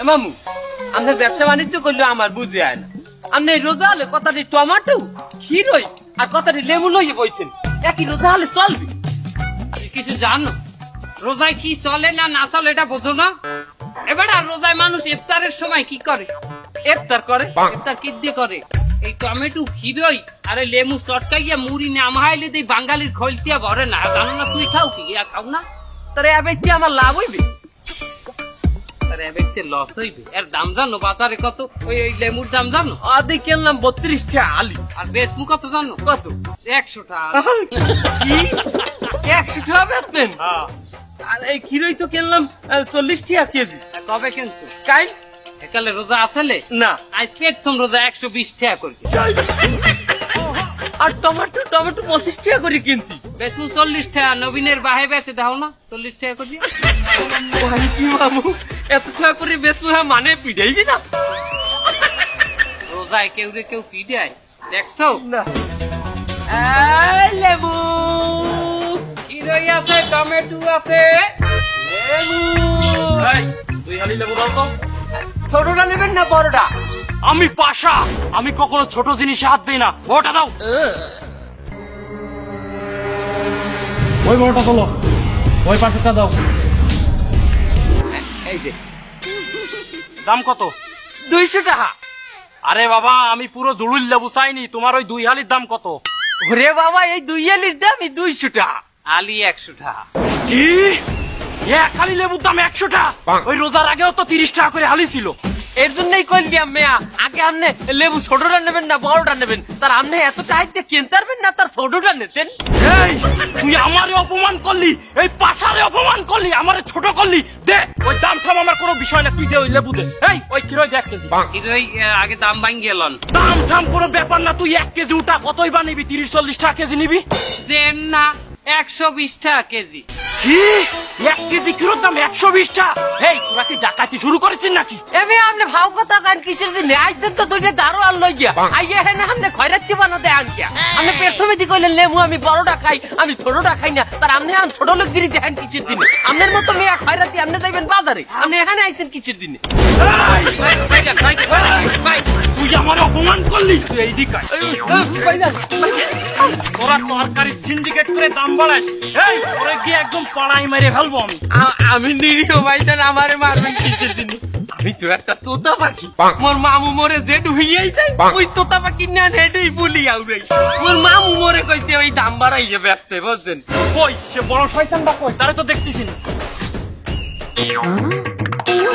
মামু আমাদের ব্যবসা বাণিজ্য করলে আমার বুঝে আয় না। আপনি রোজা হলে কথাটি টমাটো ক্ষীরই আর কথাটি লেবু লইয়ে বইছেন, একই রোজা হলে চলবে? তুমি কিছু জানো রোজায় কি চলে না না চলে এটা বোঝো না? এবার আর রোজায় মানুষ ইফতারের সময় কি করে? ইফতার করে ইফতার কি দিয়ে করে? এই টমেটো ক্ষীরই আরে লেবু চটকাইয়া মুড়ি নামাইলে দেই বাঙালির খলতিয়া ভরে না। জানো না? তুই খাও কি? খাও না? তারে আবেছি আমার লাভ হইবে? আরে দেখতে লস হইবে। এর দাম জানো বাজারে কত? ওই লেবুর দাম জানো? আদি কিনলাম 32 টাকা আলি। আর বেচমু কত জানো? কত? 100 টাকা। কি 100 টাকা বেচবেন? আর এই ক্ষীরই তো কিনলাম 40 টাকা কেজি। কবে কিনছো? কাই একালে রোজা আসলে না, আজ পেটম রোজা 120 টাকা করে। আর টমেটো 25 টাকা করে কিনছি। বেচমু 40 টাকা। নবীনের বাহে বেচে দাও না 40 টাকা করে। ভাই কি মামু এত টাকা করে বেচবো? হ্যাঁ মানে পিটাইবি না? রোজায় কেউ রে কেউ পিটায় দেখছো? না। এই লেবু ক্ষীরই আছে, টমেটো আছে। লেবু তুই হালি লেবু দাও তো। ছোটটা নেবেন না বড়টা? আমি পাশা, আমি কখনো ছোট জিনিসে হাত দিই না। বড়টা দাও। ওই বড়টা তোলো, ওই পাশেরটা দাও। এই যে দাম কত? 200 টাকা। আরে বাবা, আমি পুরো জুড়ুল লেবু চাইনি। তোমার ওই 2 হালির দাম কত? ওরে বাবা, এই 2 আলির দামই 200 টাকা। আলি 100 টাকা। কি এক হালি লেবুর দাম 100 টাকা? ওই রোজার আগেও তো 30 টাকা করে হালি ছিল। এর জন্যই কইলাম মেয়া, আগে আপনি লেবু ছোটটা নেবেন না বড়টা নেবেন? তার আপনি এত টাইতে কিনতে পারবেন না, তার ছোটটা নিতেন। এই তুই আমারে অপমান করলি, এই পাশারে অপমান করলি, আমারে ছোট করলি। দে ওই দাম ঠাম আমার কোনো বিষয় না, তুই দে ওই লেবু দে। এই ওই কিরোই দে 1 কেজি। ক্ষীরই আগে দাম ভাঙ্গি এলন। দাম ঠাম কোনো ব্যাপার না, তুই 1 কেজি উঠা। কতই বা নিবি? 30-40 টাকা কেজি নিবি? দেন না 120 টাকা কেজি। কি 1 কেজি কিলোর দাম 120 টাকা? এই তোরা কি ডাকাতি শুরু করেছিস নাকি? এমনি আপনি ভাও কথা কান কিসের দিন আইছেন তো দুইটা দারু আর লই গিয়া আইয়ে হেন আপনি খয়রাতি বানাতে আন কিয়া? আপনি প্রথমে দি কইলেন লেবু আমি বড়টা খাই, আমি ছোটটা খাই না। তার আপনি আন ছোট লোক গিরি দেখেন কিসের দিন? আপনার মতো মেয়া খয়রাতি আপনি যাইবেন বাজারে, আপনি এখানে আইছেন কিসের দিনে? এই, তুই আমার অপমান করলি। তুই এই দিক আয়। তোরা তরকারি সিন্ডিকেট করে দাম বাড়াস। এই তোরে গিয়ে একদম পাড়াই মেরে ফেলবো আমি। আমি নিরীহ ভাইজান, আমারে মারবেন কিসের দিনে? আমি তো একটা তোতা পাখি। মোর মামু মোরে যে ডুইয়াই যায় ওই তোতা পাখি না হেডেই বলি আউরাই। মোর মামু মোরে কইছে ওই দাম বাড়াইয়ে ব্যস্ত, বুঝছেন? কই সে বড় শয়তান বা কই? তারে তো দেখতেছি না।